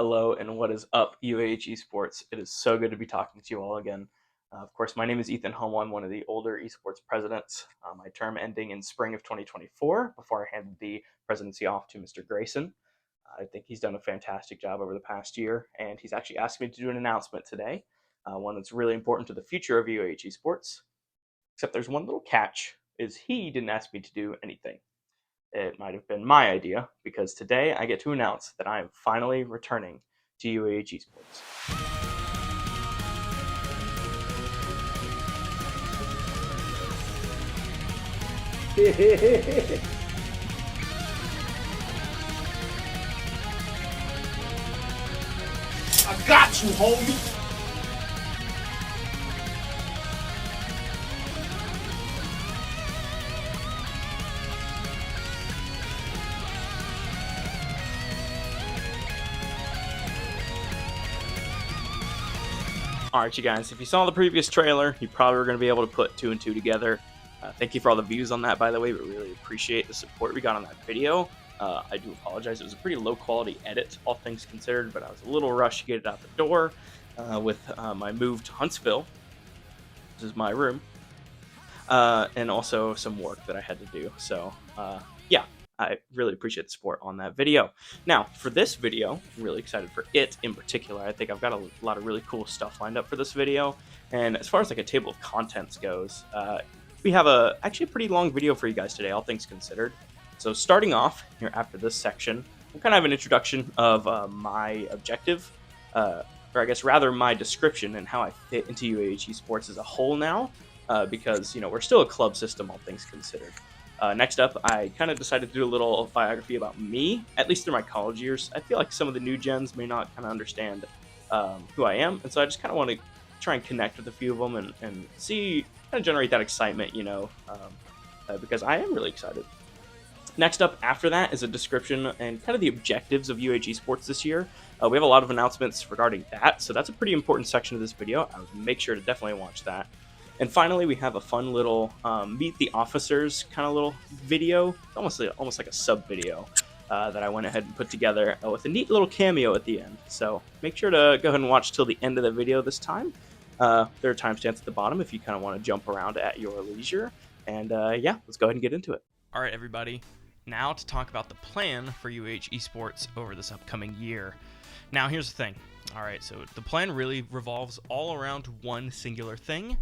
Hello, and what is up, UAH Esports? It is so good to be talking to you all again. Of course, my name is Ethan Hummel. I'm one of the older esports presidents. My term ending in spring of 2024 before I handed the presidency off to Mr. Grayson. I think he's done a fantastic job over the past year, and he's actually asked me to do an announcement today, one that's really important to the future of UAH Esports. Except there's one little catch, is he didn't ask me to do anything. It might have been my idea, because today I get to announce that I am finally returning to UAH Esports. I got you, homie. Alright, you guys, if you saw the previous trailer, you probably were going to be able to put two and two together. Thank you for all the views on that, by the way. We really appreciate the support we got on that video. I do apologize. It was a pretty low-quality edit, all things considered, but I was a little rushed to get it out the door with my move to Huntsville. This is my room. And also some work that I had to do. So, yeah, I really appreciate the support on that video. Now, for this video, I'm really excited for it in particular. I think I've got a lot of really cool stuff lined up for this video. And as far as like a table of contents goes, we have actually a pretty long video for you guys today, all things considered. So starting off here after this section, we'll kind of have an introduction of my objective, or I guess rather my description and how I fit into UAH Esports as a whole now, because, you know, we're still a club system, all things considered. Next up, I kind of decided to do a little biography about me, at least through my college years. I feel like some of the new gens may not kind of understand who I am, and so I just kind of want to try and connect with a few of them and see, kind of generate that excitement, you know, because I am really excited. Next up after that is a description and kind of the objectives of UAH Esports this year. We have a lot of announcements regarding that, so that's a pretty important section of this video. I would make sure to definitely watch that. And finally, we have a fun little meet the officers kind of little video, almost like a sub video that I went ahead and put together with a neat little cameo at the end. So make sure to go ahead and watch till the end of the video this time. There are timestamps at the bottom if you kind of want to jump around at your leisure. And yeah, let's go ahead and get into it. All right, everybody. Now to talk about the plan for UAH Esports over this upcoming year. Now, here's the thing. All right, so the plan really revolves all around one singular thing,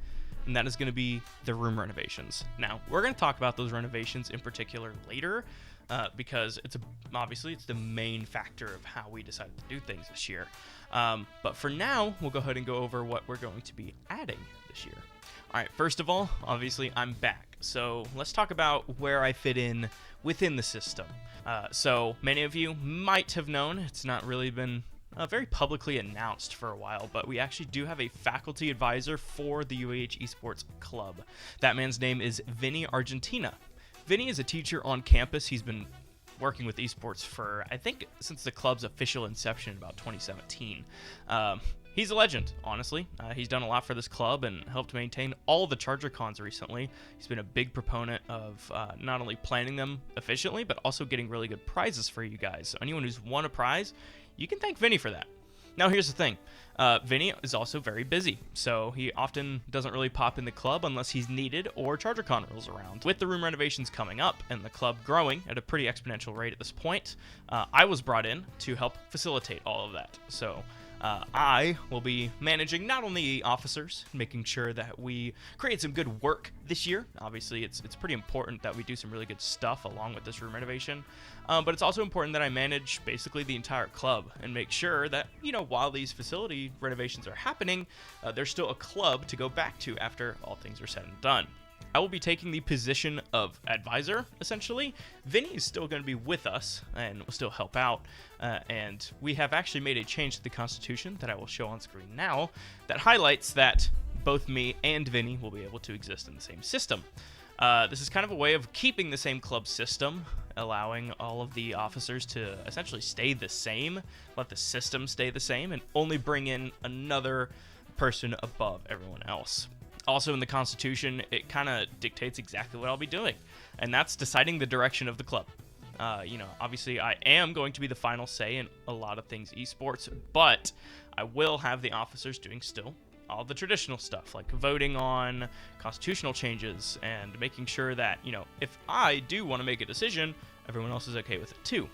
and that is going to be the room renovations. Now, we're going to talk about those renovations in particular later, because obviously it's the main factor of how we decided to do things this year. But for now, we'll go ahead and go over what we're going to be adding this year. All right, first of all, obviously I'm back. So let's talk about where I fit in within the system. So many of you might have known, it's not really been very publicly announced for a while, but we actually do have a faculty advisor for the UAH Esports Club. That man's name is Vinny Argentina. Vinny is a teacher on campus. He's been working with esports for, I think, since the club's official inception in about 2017. He's a legend, honestly. He's done a lot for this club and helped maintain all the Charger Cons recently. He's been a big proponent of not only planning them efficiently, but also getting really good prizes for you guys. So anyone who's won a prize, you can thank Vinny for that. Now, here's the thing. Vinny is also very busy, so he often doesn't really pop in the club unless he's needed or ChargerCon rolls around. With the room renovations coming up and the club growing at a pretty exponential rate at this point, I was brought in to help facilitate all of that. So I will be managing not only officers, making sure that we create some good work this year. Obviously, it's pretty important that we do some really good stuff along with this room renovation. But it's also important that I manage basically the entire club and make sure that, you know, while these facility renovations are happening, there's still a club to go back to after all things are said and done. I will be taking the position of advisor, essentially. Vinny is still going to be with us and will still help out. And we have actually made a change to the Constitution that I will show on screen now that highlights that both me and Vinny will be able to exist in the same system. This is kind of a way of keeping the same club system, allowing all of the officers to essentially stay the same, let the system stay the same, and only bring in another person above everyone else. Also in the Constitution, it kind of dictates exactly what I'll be doing, and that's deciding the direction of the club. Obviously I am going to be the final say in a lot of things esports, but I will have the officers doing still all the traditional stuff, like voting on constitutional changes and making sure that, if I do want to make a decision, everyone else is okay with it too.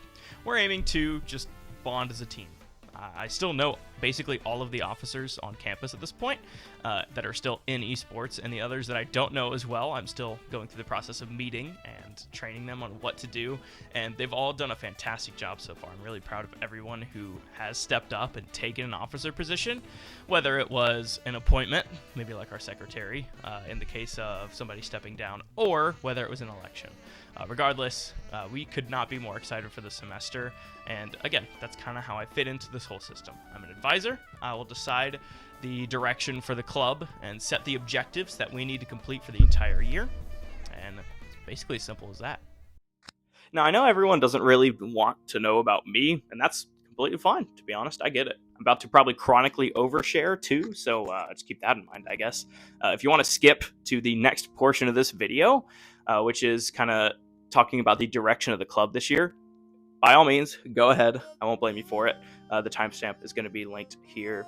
We're aiming to just bond as a team. I still know basically all of the officers on campus at this point that are still in esports, and the others that I don't know as well, I'm still going through the process of meeting and training them on what to do, and they've all done a fantastic job so far. I'm really proud of everyone who has stepped up and taken an officer position, whether it was an appointment, maybe like our secretary, in the case of somebody stepping down, or whether it was an election. Regardless, we could not be more excited for the semester, and again, that's kind of how I fit into this whole system. I'm an advisor. I will decide the direction for the club and set the objectives that we need to complete for the entire year, and it's basically as simple as that. Now, I know everyone doesn't really want to know about me, and that's completely fine, to be honest. I get it. I'm about to probably chronically overshare, too, so just keep that in mind, I guess. If you want to skip to the next portion of this video, which is kind of talking about the direction of the club this year, by all means, go ahead. I won't blame you for it. The timestamp is going to be linked here.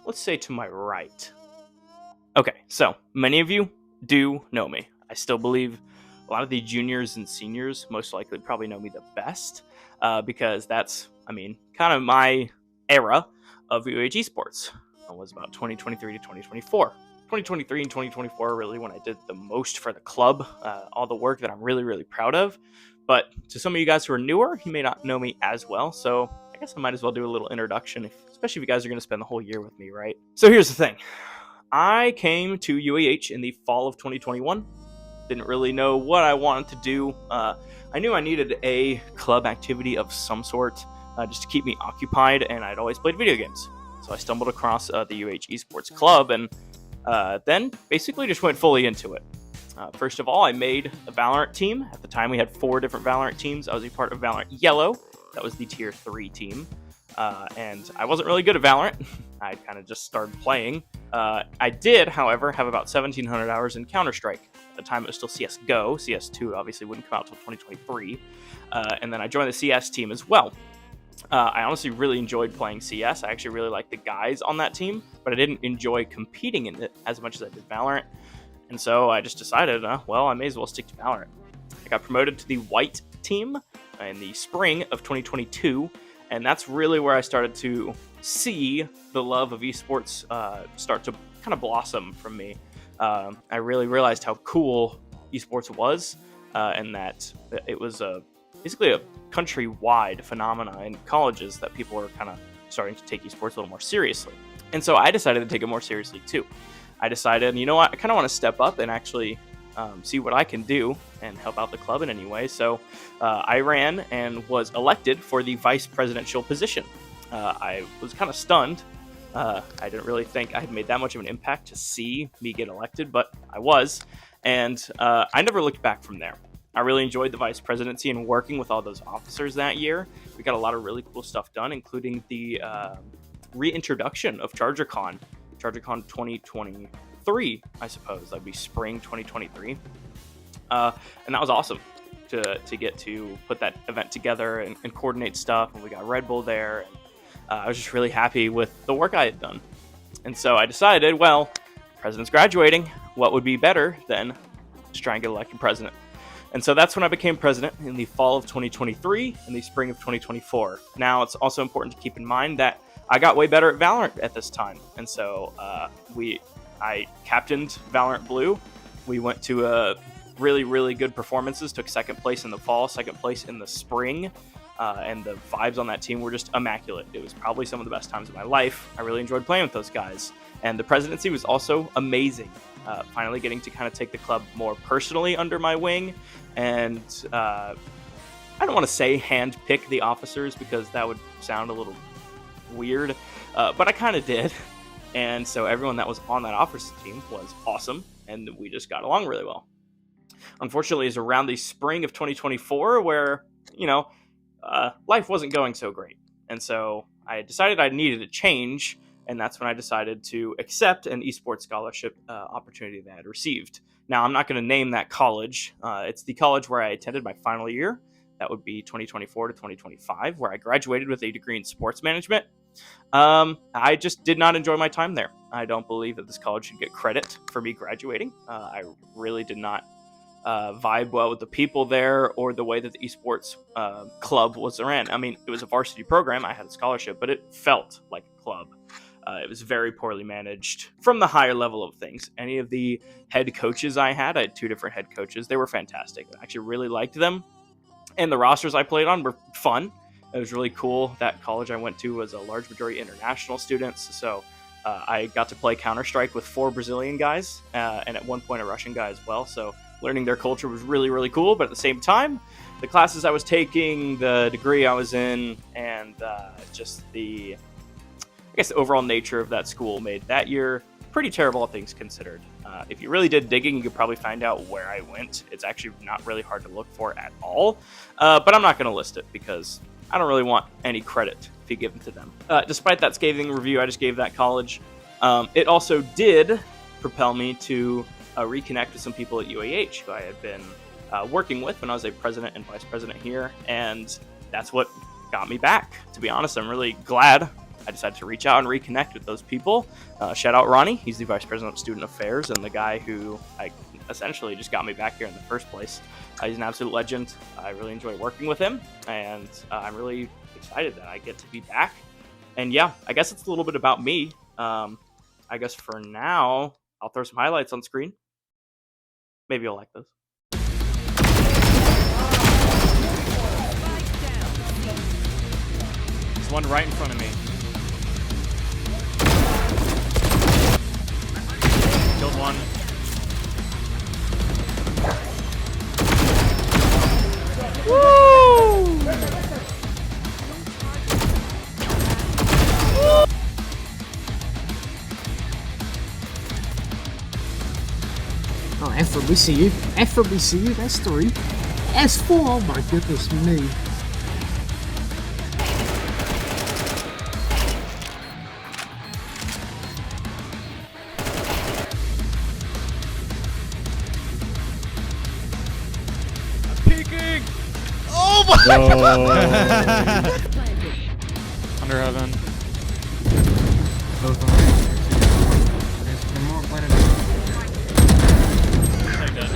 Let's say to my right. Okay, so many of you do know me. I still believe a lot of the juniors and seniors most likely probably know me the best because that's, kind of my era of UAH Esports. It was about 2023 to 2024. 2023 and 2024 are really when I did the most for the club, all the work that I'm really, really proud of. But to some of you guys who are newer, you may not know me as well, so I guess I might as well do a little introduction, especially if you guys are going to spend the whole year with me, right? So here's the thing. I came to UAH in the fall of 2021. Didn't really know what I wanted to do. I knew I needed a club activity of some sort just to keep me occupied, and I'd always played video games. So I stumbled across the UAH Esports Club, and then basically just went fully into it. First of all, I made a Valorant team. At the time, we had 4 different Valorant teams. I was a part of Valorant Yellow. That was the Tier 3 team. And I wasn't really good at Valorant. I kind of just started playing. I did, however, have about 1,700 hours in Counter-Strike. At the time, it was still CSGO. CS2 obviously wouldn't come out until 2023. And then I joined the CS team as well. I honestly really enjoyed playing CS. I actually really liked the guys on that team, but I didn't enjoy competing in it as much as I did Valorant. And so I just decided, I may as well stick to Valorant. I got promoted to the white team in the spring of 2022, and that's really where I started to see the love of esports start to kind of blossom from me. I really realized how cool esports was, and that it was basically a country-wide phenomena in colleges that people were kind of starting to take esports a little more seriously. And so I decided to take it more seriously too. I decided, you know what, I kind of want to step up and actually see what I can do and help out the club in any way. So I ran and was elected for the vice presidential position. I was kind of stunned. I didn't really think I had made that much of an impact to see me get elected, but I was. And I never looked back from there. I really enjoyed the vice presidency and working with all those officers that year. We got a lot of really cool stuff done, including the reintroduction of ChargerCon 2023, I suppose. That'd be spring 2023. And that was awesome to get to put that event together and coordinate stuff. And we got Red Bull there. And I was just really happy with the work I had done. And so I decided, well, the president's graduating. What would be better than just try and get elected president? And so that's when I became president in the fall of 2023 and the spring of 2024. Now, it's also important to keep in mind that I got way better at Valorant at this time. And so I captained Valorant Blue. We went to really, really good performances, took second place in the fall, second place in the spring. And the vibes on that team were just immaculate. It was probably some of the best times of my life. I really enjoyed playing with those guys. And the presidency was also amazing. Finally getting to kind of take the club more personally under my wing. And I don't want to say hand-pick the officers because that would sound a little weird. But I kind of did. And so everyone that was on that officer team was awesome. And we just got along really well. Unfortunately, it was around the spring of 2024 where, life wasn't going so great. And so I decided I needed a change. And that's when I decided to accept an esports scholarship opportunity that I had received. Now, I'm not going to name that college. It's the college where I attended my final year, That would be 2024 to 2025, where I graduated with a degree in sports management. I just did not enjoy my time there. I don't believe that this college should get credit for me graduating. I really did not vibe well with the people there or the way that the esports club was ran. I mean, it was a varsity program. I had a scholarship, but it felt like a club. It was very poorly managed from the higher level of things. Any of the head coaches I had 2 different head coaches. They were fantastic. I actually really liked them. And the rosters I played on were fun. It was really cool. That college I went to was a large majority international students. So I got to play Counter-Strike with 4 Brazilian guys and at one point a Russian guy as well. So learning their culture was really, really cool. But at the same time, the classes I was taking, the degree I was in, and just the overall nature of that school made that year pretty terrible, all things considered. If you really did digging, you could probably find out where I went. It's actually not really hard to look for at all. But I'm not going to list it because I don't really want any credit to be given to them. Despite that scathing review I just gave that college, it also did propel me to reconnect with some people at UAH who I had been working with when I was a president and vice president here. And that's what got me back. To be honest, I'm really glad I decided to reach out and reconnect with those people. Shout out Ronnie. He's the vice president of student affairs and the guy who essentially just got me back here in the first place. He's an absolute legend. I really enjoy working with him, and I'm really excited that I get to be back. And yeah, I guess it's a little bit about me. I guess for now, I'll throw some highlights on screen. Maybe you'll like those. There's one right in front of me. Killed one. Woo! Oh, FWCU. FWCU, that's 3. S4, oh my goodness me. Peeking! Oh my god! Under heaven. Both on there.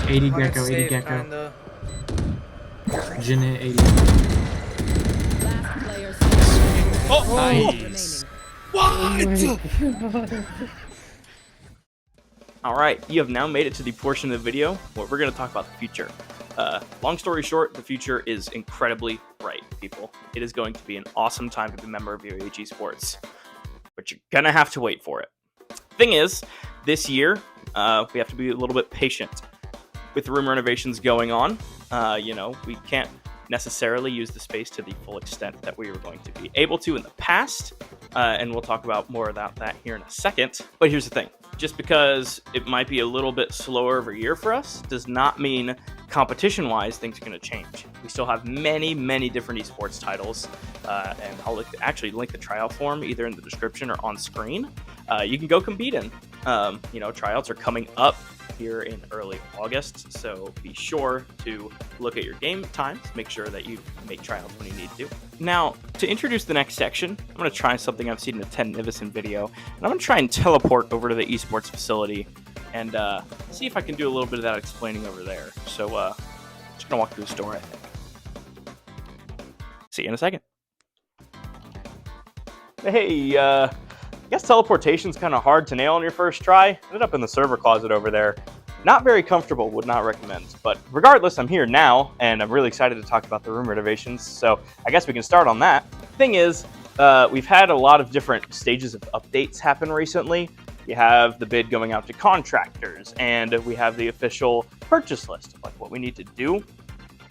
80 Gecko, 80 Gecko. Jeanette, 80. Oh, nice. All right, you have now made it to the portion of the video where we're going to talk about the future. Long story short, the future is incredibly bright, people. It is going to be an awesome time to be a member of UAH Esports, but you're going to have to wait for it. Thing is, this year, we have to be a little bit patient. With the room renovations going on, we can't necessarily use the space to the full extent that we were going to be able to in the past, and we'll talk about more about that here in a second. But here's the thing. Just because it might be a little bit slower of a year for us does not mean competition-wise things are going to change. We still have many, many different esports titles, and I'll actually link the tryout form either in the description or on screen. You can go compete in. Tryouts are coming up here in early August, so be sure to look at your game times, make sure that you make tryouts when you need to. Now, to introduce the next section, I'm going to try something I've seen in a Ted Nivison video, and I'm going to try and teleport over to the esports facility and see if I can do a little bit of that explaining over there. So, just going to walk through the store, I think. See you in a second. Hey, I guess teleportation's kind of hard to nail on your first try. Ended up in the server closet over there. Not very comfortable, would not recommend. But regardless, I'm here now, and I'm really excited to talk about the room renovations, so I guess we can start on that. Thing is, we've had a lot of different stages of updates happen recently. You have the bid going out to contractors, and we have the official purchase list of what we need to do.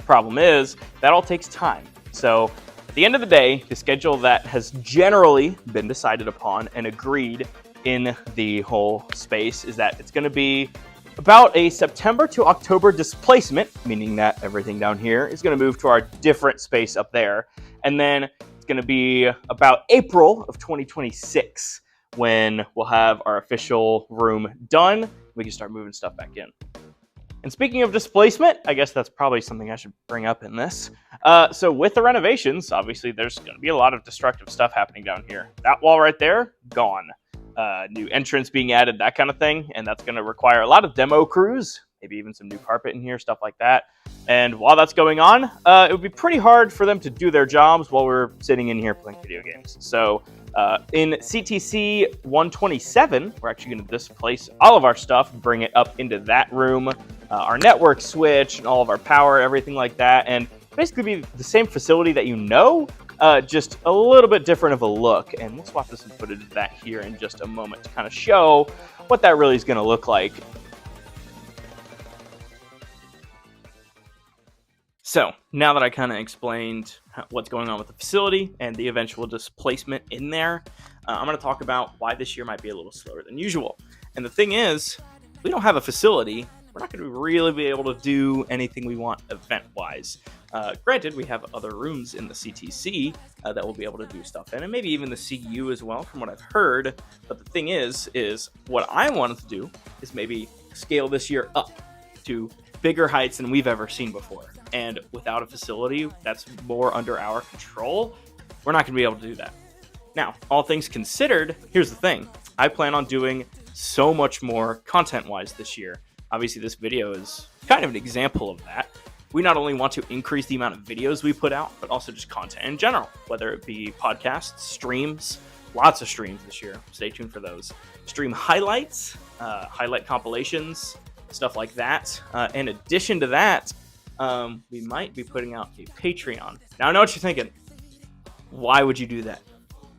Problem is, that all takes time. So at the end of the day, the schedule that has generally been decided upon and agreed in the whole space is that it's going to be about a September to October displacement, meaning that everything down here is going to move to our different space up there. And then it's going to be about April of 2026 when we'll have our official room done. We can start moving stuff back in. And speaking of displacement, I guess that's probably something I should bring up in this. So with the renovations, obviously there's going to be a lot of destructive stuff happening down here. That wall right there, gone. New entrance being added, that kind of thing. And that's going to require a lot of demo crews, maybe even some new carpet in here, stuff like that. And while that's going on, it would be pretty hard for them to do their jobs while we're sitting in here playing video games. So in CTC 127, we're actually going to displace all of our stuff, bring it up into that room, our network switch, and all of our power, everything like that, and basically be the same facility that you know, just a little bit different of a look. And we'll swap this some footage of that here in just a moment to kind of show what that really is going to look like. So now that I kind of explained what's going on with the facility and the eventual displacement in there, I'm going to talk about why this year might be a little slower than usual. And the thing is, we don't have a facility. We're not going to really be able to do anything we want event-wise. Granted, we have other rooms in the CTC that we'll be able to do stuff in, and maybe even the CU as well, from what I've heard. But the thing is what I wanted to do is maybe scale this year up to bigger heights than we've ever seen before. And without a facility that's more under our control, we're not going to be able to do that. Now, all things considered, here's the thing. I plan on doing so much more content-wise this year. Obviously, this video is kind of an example of that. We not only want to increase the amount of videos we put out, but also just content in general, whether it be podcasts, streams, lots of streams this year. Stay tuned for those. Stream highlights, highlight compilations, stuff like that. In addition to that, we might be putting out a Patreon. Now, I know what you're thinking. Why would you do that?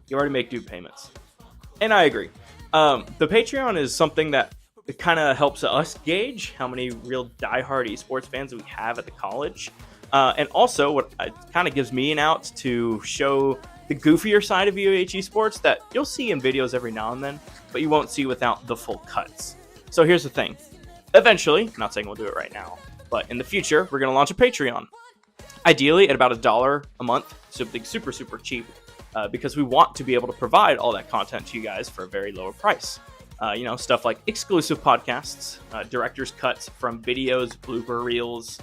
You already make due payments. And I agree. The Patreon is something that it kind of helps us gauge how many real diehard esports fans we have at the college. And also, what it kind of gives me an out to show the goofier side of UAH Esports that you'll see in videos every now and then, but you won't see without the full cuts. So here's the thing. Eventually, I'm not saying we'll do it right now, but in the future, we're going to launch a Patreon. Ideally, at about $1 a month, something super, super cheap, because we want to be able to provide all that content to you guys for a very lower price. Stuff like exclusive podcasts, director's cuts from videos, blooper reels,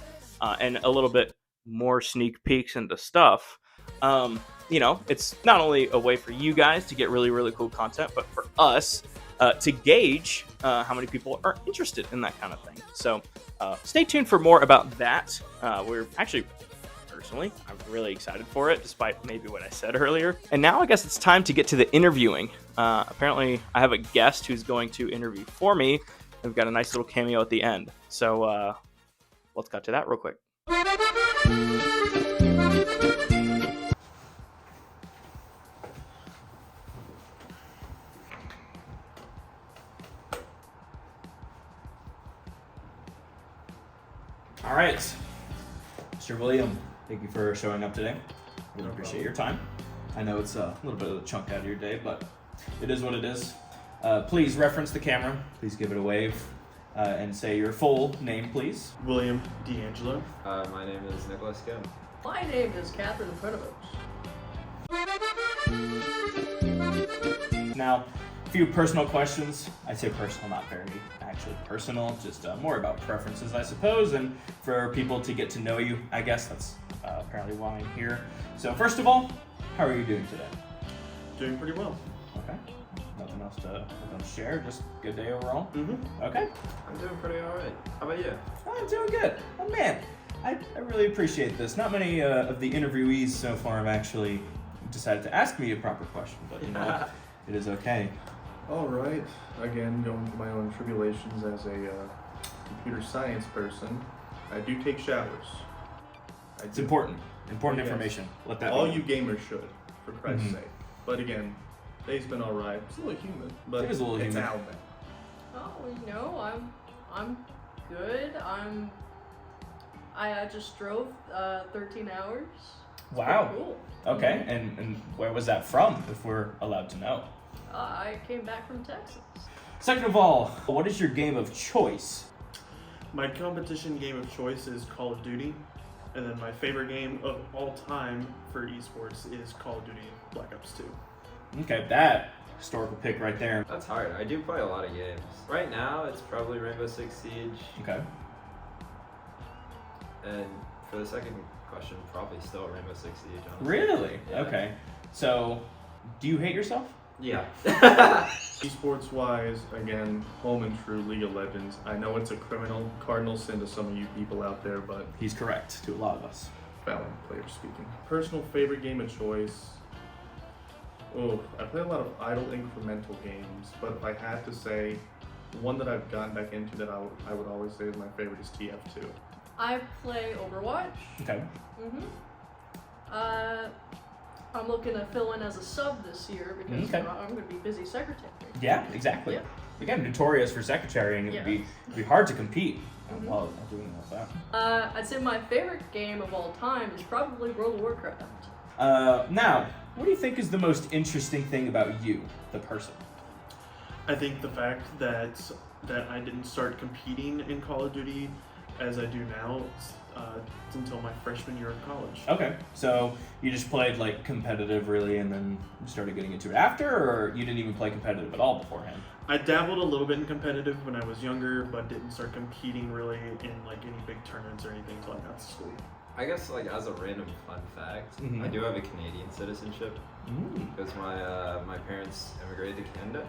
and a little bit more sneak peeks into stuff. It's not only a way for you guys to get really, really cool content, but for us to gauge how many people are interested in that kind of thing. So stay tuned for more about that. We're actually, personally, I'm really excited for it, despite maybe what I said earlier. And now I guess it's time to get to the interviewing. Apparently, I have a guest who's going to interview for me. We've got a nice little cameo at the end. So let's cut to that real quick. All right, Mr. William, thank you for showing up today. Really appreciate your time. I know it's a little bit of a chunk out of your day, but it is what it is. Please reference the camera. Please give it a wave and say your full name, please. William D'Angelo. My name is Nicholas Kim. My name is Catherine Prenovich. Now, a few personal questions. I say personal, not very actually personal, just more about preferences, I suppose, and for people to get to know you, I guess that's apparently why I'm here. So first of all, how are you doing today? Doing pretty well. Okay. Nothing else to share, just good day overall? Mm-hmm. Okay. I'm doing pretty alright. How about you? I'm doing good. Oh man, I really appreciate this. Not many of the interviewees so far have actually decided to ask me a proper question, but you know, it is okay. All right. Again, going through my own tribulations as a computer science person, I do take showers. It's important. Important Yes. information. Let that All be. you gamers should, for Christ's Mhm. sake. But again, day's been all right. It's a little humid, but It is a little it's humid. out there. Oh, I'm good. I just drove 13 hours. It's Wow. pretty cool. Okay, and where was that from, if we're allowed to know? I came back from Texas. Second of all, what is your game of choice? My competition game of choice is Call of Duty, and then my favorite game of all time for esports is Call of Duty Black Ops 2. Okay, that historical pick right there. That's hard. I do play a lot of games. Right now, it's probably Rainbow Six Siege. Okay. And for the second question, probably still Rainbow Six Siege. Honestly. Really? Yeah. Okay. So, do you hate yourself? Yeah. Esports wise, again, home and true League of Legends. I know it's a cardinal sin to some of you people out there, but He's correct to a lot of us. Valorant player speaking. Personal favorite game of choice. Oh, I play a lot of idle incremental games, but if I had to say one that I've gotten back into that I would always say is my favorite is TF2. I play Overwatch. Okay. I'm looking to fill in as a sub this year because Okay. I'm going to be busy secretary. Yeah, exactly. Yeah. Again, notorious for secretarying. It would be hard to compete while doing all that. I'd say my favorite game of all time is probably World of Warcraft. Now, what do you think is the most interesting thing about you, the person? I think the fact that I didn't start competing in Call of Duty as I do now until my freshman year of college. Okay, so you just played like competitive really and then started getting into it after, or you didn't even play competitive at all beforehand? I dabbled a little bit in competitive when I was younger, but didn't start competing really in like any big tournaments or anything until I got to school. I guess like as a random fun fact, I do have a Canadian citizenship because my parents immigrated to Canada.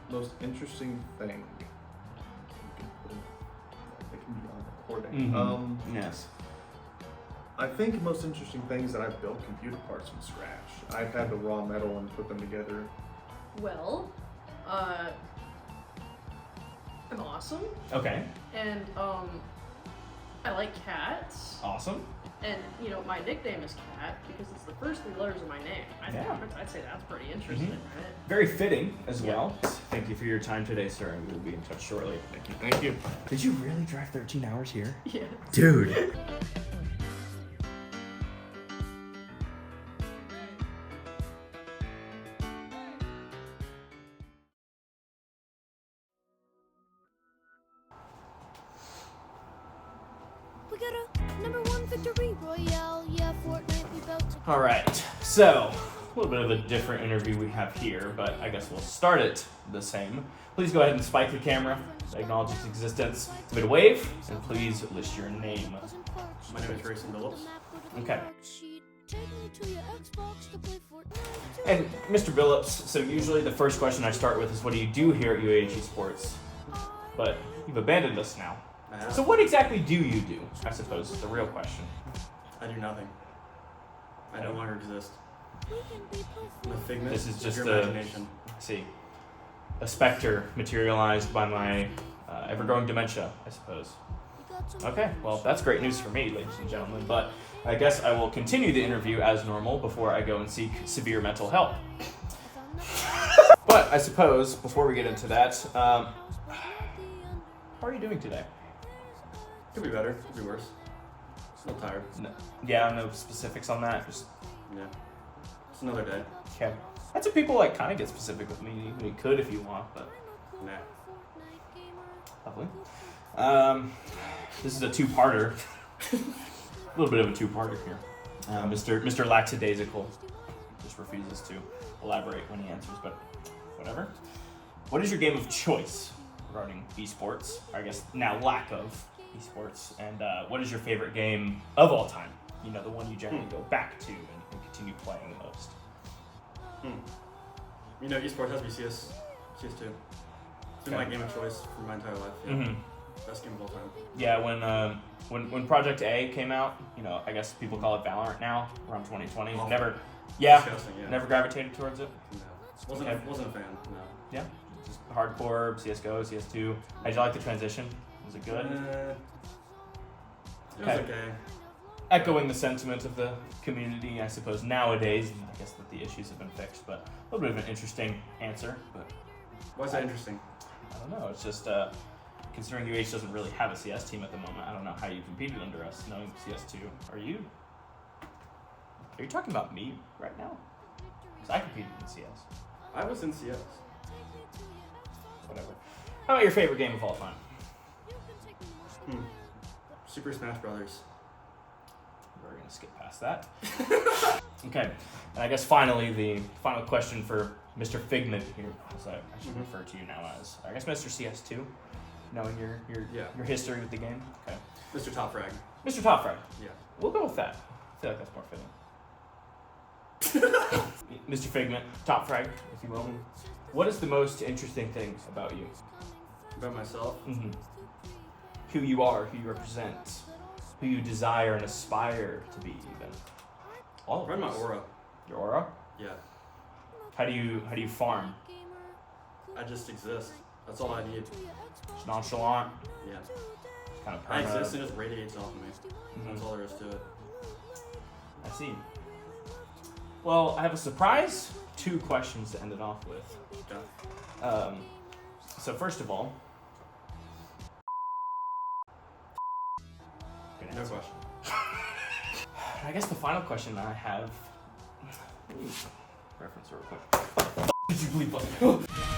Most interesting thing. It can be on recording. Yes. I think most interesting thing is that I've built computer parts from scratch. I've had the raw metal and put them together. Well, I'm awesome, Okay. and I like cats, Awesome. and you know my nickname is Cat because it's the first 3 letters of my name. I'd say that's pretty interesting, right? Very fitting as Yeah. well. Thank you for your time today, sir, and we'll be in touch shortly. Thank you. Thank you. Did you really drive 13 hours here? Yeah. Dude. We got a #1 victory royale. Yeah, Fortnite, we about to. All right, so a little bit of a different interview we have here, but I guess we'll start it the same. Please go ahead and spike the camera, acknowledge its existence, give it a wave, and please list your name. My name is Grayson Phillips. Okay. And Mr. Billups, so usually the first question I start with is what do you do here at UAH Esports? But you've abandoned us now. So what exactly do you do, I suppose, is the real question. I do nothing. I no longer exist. I'm a figment This is of just your a, imagination. a specter materialized by my ever-growing dementia, I suppose. Okay, well, that's great news for me, ladies and gentlemen, but I guess I will continue the interview as normal before I go and seek severe mental help. But I suppose, before we get into that, how are you doing today? Could be better. Could be worse. A little tired. No, yeah, no specifics on that. Just Yeah. It's another day. okay. That's what people like. Kind of get specific with me. You could if you want, but Nah. lovely. This is a two-parter. A little bit of a two-parter here. Mr. Lackadaisical just refuses to elaborate when he answers, but whatever. What is your game of choice regarding esports? Or I guess now lack of esports. And what is your favorite game of all time? You know, the one you generally go back to and continue playing the most. You know, esports has to be CS2. It's been my game of choice for my entire life. Yeah. Mm-hmm. Best game of all time. Yeah, when Project A came out, you know, I guess people call it Valorant now, around 2020. Awful. Never Disgusting, yeah. never gravitated towards it. No. Wasn't a fan. No. Yeah, just hardcore CS:GO, CS2. How'd you like the transition? Was it good? It was Okay. okay. Echoing the sentiment of the community, I suppose nowadays. I guess that the issues have been fixed, but a little bit of an interesting answer. But Why is that interesting? I don't know. It's just considering UH doesn't really have a CS team at the moment. I don't know how you competed under us, knowing CS2. Are you talking about me right now? Because I competed in CS. I was in CS. Whatever. How about your favorite game of all time? Super Smash Brothers. We're going to skip past that. Okay. And I guess finally, the final question for Mr. Figment here, as I should refer to you now as, I guess Mr. CS2, knowing your Yeah. history with the game. Okay. Mr. Top Frag. Mr. Top Frag. Yeah. We'll go with that. I feel like that's more fitting. Mr. Figment, Top Frag, if you will. What is the most interesting thing about you? About myself? Mm-hmm. Who you are, who you represent, who you desire and aspire to be, even. All of Probably my those. aura. Your aura? Yeah. How do you farm? I just exist. That's all I need. Just nonchalant, Yeah. kind of I permanent. exist and it just radiates off of me. That's all there is to it. I see. Well, I have a surprise. 2 questions to end it off with. Okay. So first of all, good No answer. question. I guess the final question I have. Reference real quick. Did you bleep up?